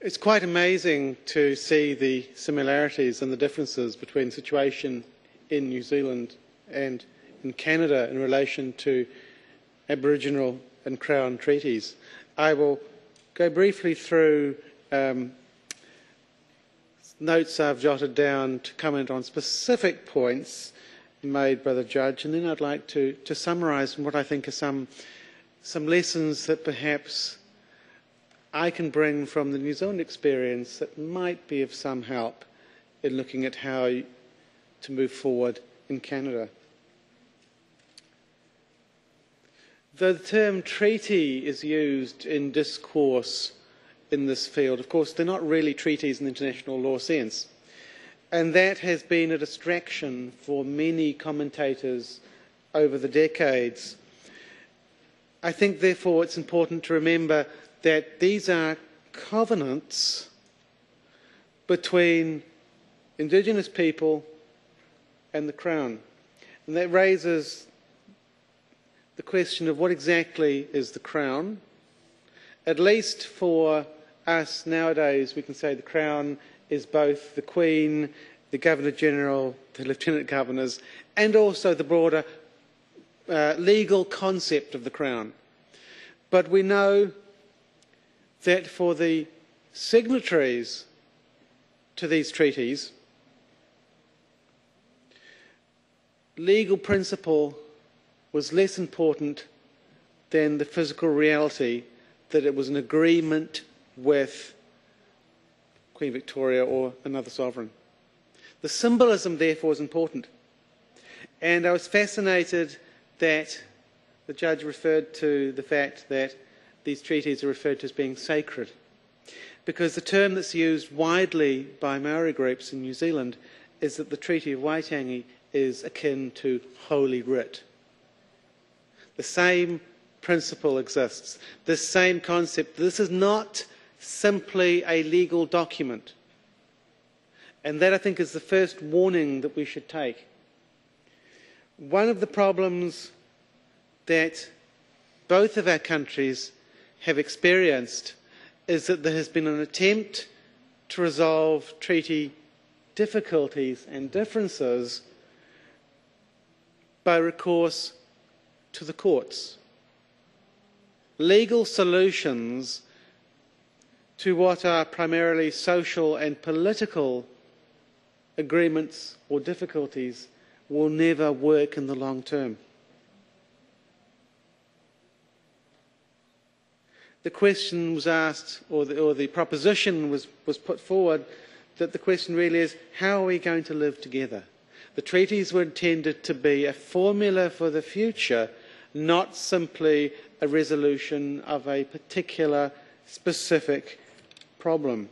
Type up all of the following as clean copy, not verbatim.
It's quite amazing to see the similarities and the differences between the situation in New Zealand and in Canada in relation to Aboriginal and Crown treaties. I will go briefly through notes I've jotted down to comment on specific points made by the judge, and then I'd like to summarise what I think are some lessons that perhaps I can bring from the New Zealand experience that might be of some help in looking at how to move forward in Canada. Though the term treaty is used in discourse in this field, of course they're not really treaties in the international law sense, and that has been a distraction for many commentators over the decades. I think therefore it's important to remember that these are covenants between indigenous people and the Crown. And that raises the question of what exactly is the Crown. At least for us nowadays, we can say the Crown is both the Queen, the Governor-General, the Lieutenant Governors, and also the broader legal concept of the Crown. But we know that for the signatories to these treaties, legal principle was less important than the physical reality that it was an agreement with Queen Victoria or another sovereign. The symbolism, therefore, is important. And I was fascinated that the judge referred to the fact that these treaties are referred to as being sacred, because the term that's used widely by Maori groups in New Zealand is that the Treaty of Waitangi is akin to Holy Writ. The same principle exists, the same concept. This is not simply a legal document, and that I think is the first warning that we should take. One of the problems that both of our countries have experienced is that there has been an attempt to resolve treaty difficulties and differences by recourse to the courts. Legal solutions to what are primarily social and political agreements or difficulties will never work in the long term. The question was asked, or the proposition was put forward, that the question really is, how are we going to live together? The treaties were intended to be a formula for the future, not simply a resolution of a particular specific problem.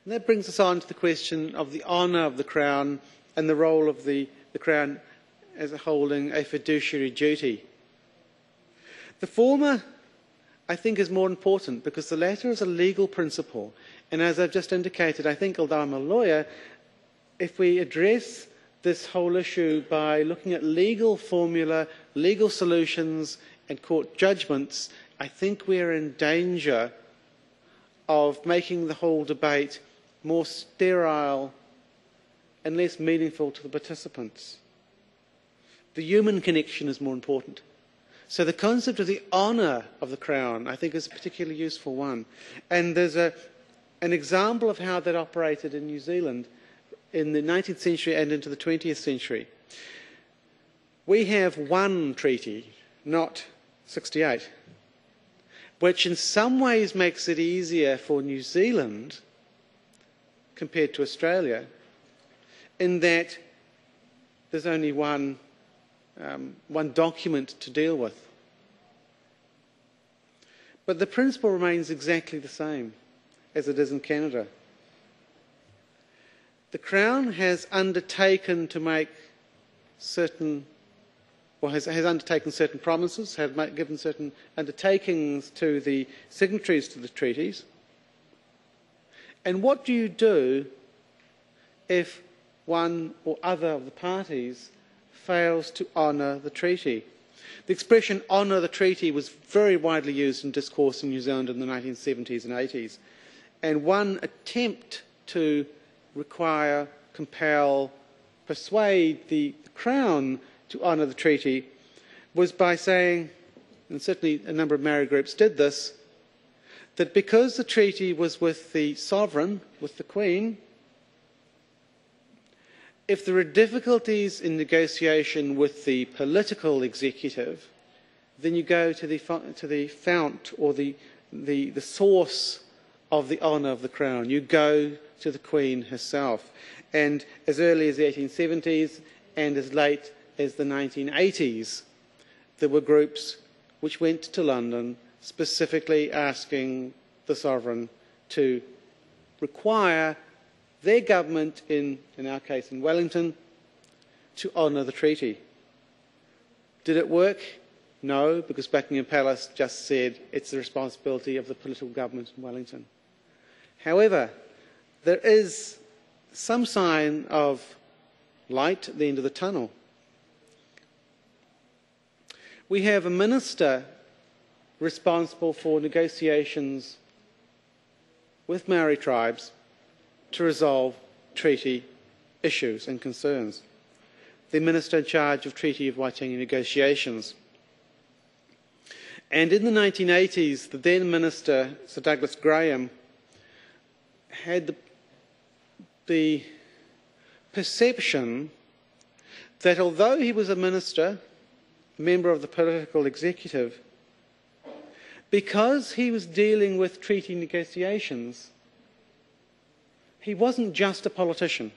And that brings us on to the question of the honour of the Crown and the role of the Crown as holding a fiduciary duty. The former, I think, is more important because the latter is a legal principle. And as I've just indicated, I think, although I'm a lawyer, if we address this whole issue by looking at legal formula, legal solutions and court judgments, I think we are in danger of making the whole debate more sterile and less meaningful to the participants. The human connection is more important. So the concept of the honour of the Crown, I think, is a particularly useful one. And there's an example of how that operated in New Zealand in the 19th century and into the 20th century. We have one treaty, not 68, which in some ways makes it easier for New Zealand compared to Australia, in that there's only one document to deal with. But the principle remains exactly the same as it is in Canada. The Crown has undertaken to make certain, or has undertaken certain promises, has given certain undertakings to the signatories to the treaties. And what do you do if one or other of the parties fails to honour the treaty? The expression honour the treaty was very widely used in discourse in New Zealand in the 1970s and 80s. And one attempt to require, compel, persuade the Crown to honour the treaty was by saying, and certainly a number of Maori groups did this, that because the treaty was with the sovereign, with the Queen, if there are difficulties in negotiation with the political executive, then you go to the fount or the source of the honour of the Crown. You go to the Queen herself. And as early as the 1870s and as late as the 1980s, there were groups which went to London specifically asking the sovereign to require their government, in our case in Wellington, to honour the treaty. Did it work? No, because Buckingham Palace just said it's the responsibility of the political government in Wellington. However, there is some sign of light at the end of the tunnel. We have a minister responsible for negotiations with Maori tribes to resolve treaty issues and concerns. The minister in charge of Treaty of Waitangi negotiations. And in the 1980s, the then minister, Sir Douglas Graham, had the perception that although he was a minister, a member of the political executive, because he was dealing with treaty negotiations, he wasn't just a politician.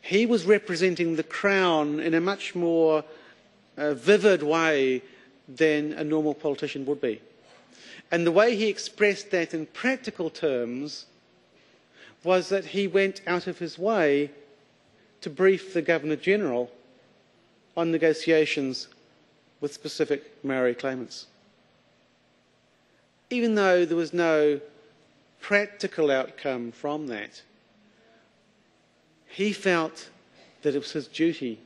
He was representing the Crown in a much more vivid way than a normal politician would be. And the way he expressed that in practical terms was that he went out of his way to brief the Governor-General on negotiations with specific Maori claimants. Even though there was no practical outcome from that, he felt that it was his duty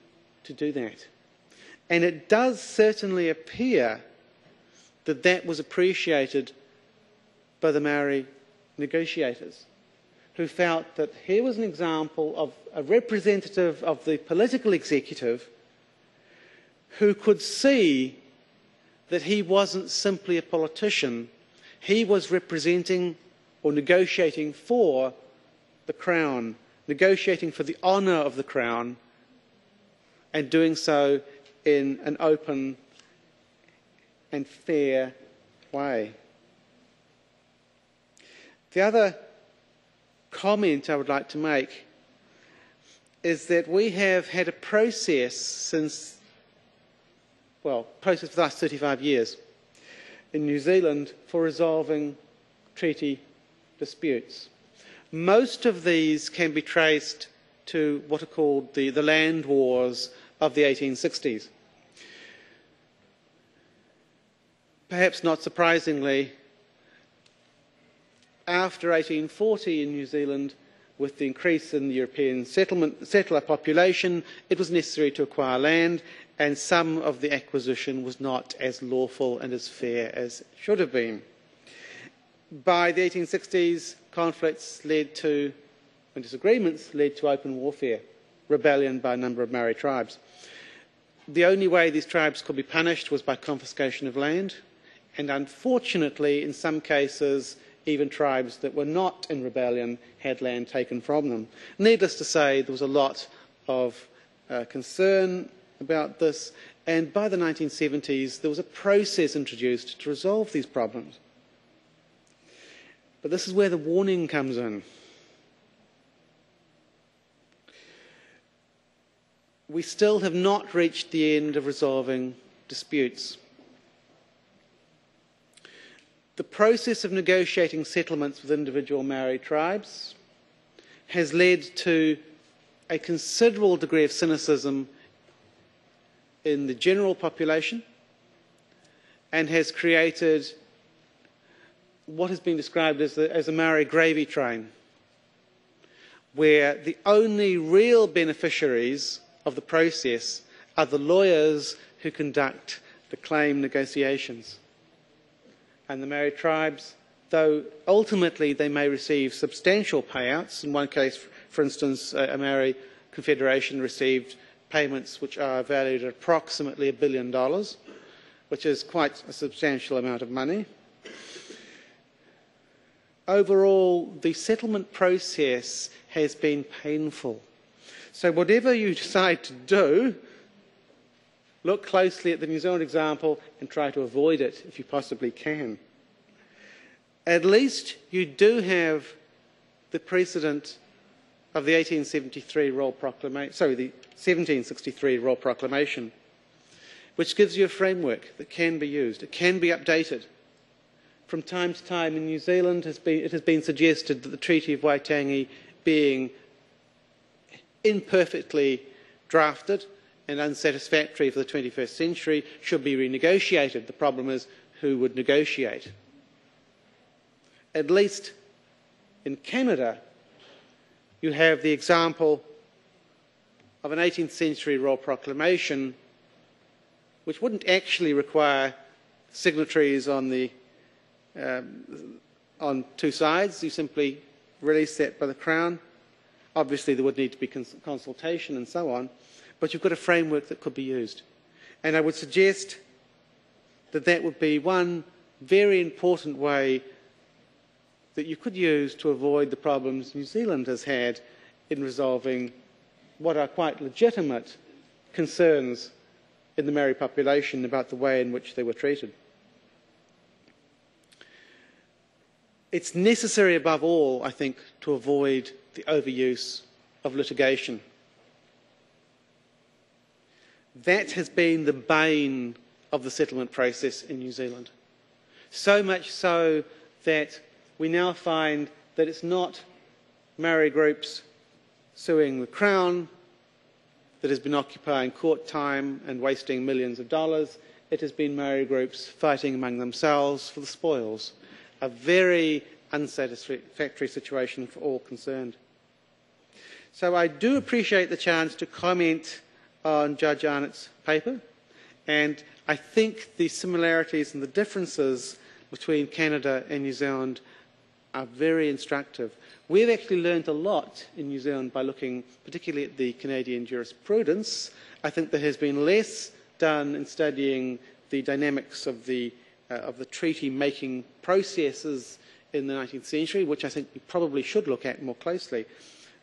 to do that. And it does certainly appear that that was appreciated by the Maori negotiators, who felt that here was an example of a representative of the political executive who could see that he wasn't simply a politician, he was representing or negotiating for the Crown, negotiating for the honour of the Crown, and doing so in an open and fair way. The other comment I would like to make is that we have had a process since, process for the last 35 years in New Zealand for resolving treaty disputes. Most of these can be traced to what are called the land wars of the 1860s. Perhaps not surprisingly, after 1840 in New Zealand, with the increase in the European settler population, it was necessary to acquire land, and some of the acquisition was not as lawful and as fair as it should have been. By the 1860s, conflicts led to, and disagreements led to open warfare, rebellion by a number of Maori tribes. The only way these tribes could be punished was by confiscation of land, and unfortunately, in some cases, even tribes that were not in rebellion had land taken from them. Needless to say, there was a lot of concern about this, and by the 1970s, there was a process introduced to resolve these problems. But this is where the warning comes in. We still have not reached the end of resolving disputes. The process of negotiating settlements with individual Maori tribes has led to a considerable degree of cynicism in the general population and has created what has been described as a Maori gravy train, where the only real beneficiaries of the process are the lawyers who conduct the claim negotiations. And the Maori tribes, though ultimately they may receive substantial payouts, in one case, for instance, a Maori confederation received payments which are valued at approximately $1 billion, which is quite a substantial amount of money. Overall, the settlement process has been painful. So whatever you decide to do, look closely at the New Zealand example and try to avoid it if you possibly can. At least you do have the precedent of the 1763 Royal Proclamation, which gives you a framework that can be used. It can be updated. From time to time in New Zealand, it has been suggested that the Treaty of Waitangi, being imperfectly drafted and unsatisfactory for the 21st century, should be renegotiated. The problem is who would negotiate. At least in Canada, you have the example of an 18th century Royal Proclamation which wouldn't actually require signatories on two sides. You simply release that by the Crown. Obviously there would need to be consultation and so on, but you've got a framework that could be used. And I would suggest that that would be one very important way that you could use to avoid the problems New Zealand has had in resolving what are quite legitimate concerns in the Maori population about the way in which they were treated. It's necessary above all, I think, to avoid the overuse of litigation. That has been the bane of the settlement process in New Zealand. So much so that we now find that it's not Maori groups suing the Crown that has been occupying court time and wasting millions of dollars. It has been Maori groups fighting among themselves for the spoils. A very unsatisfactory situation for all concerned. So I do appreciate the chance to comment on Judge Arnott's paper, and I think the similarities and the differences between Canada and New Zealand are very instructive. We've actually learned a lot in New Zealand by looking particularly at the Canadian jurisprudence. I think there has been less done in studying the dynamics of the treaty-making processes in the 19th century, which I think we probably should look at more closely.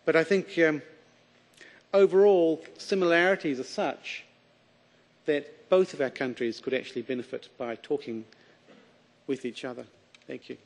But I think overall similarities are such that both of our countries could actually benefit by talking with each other. Thank you.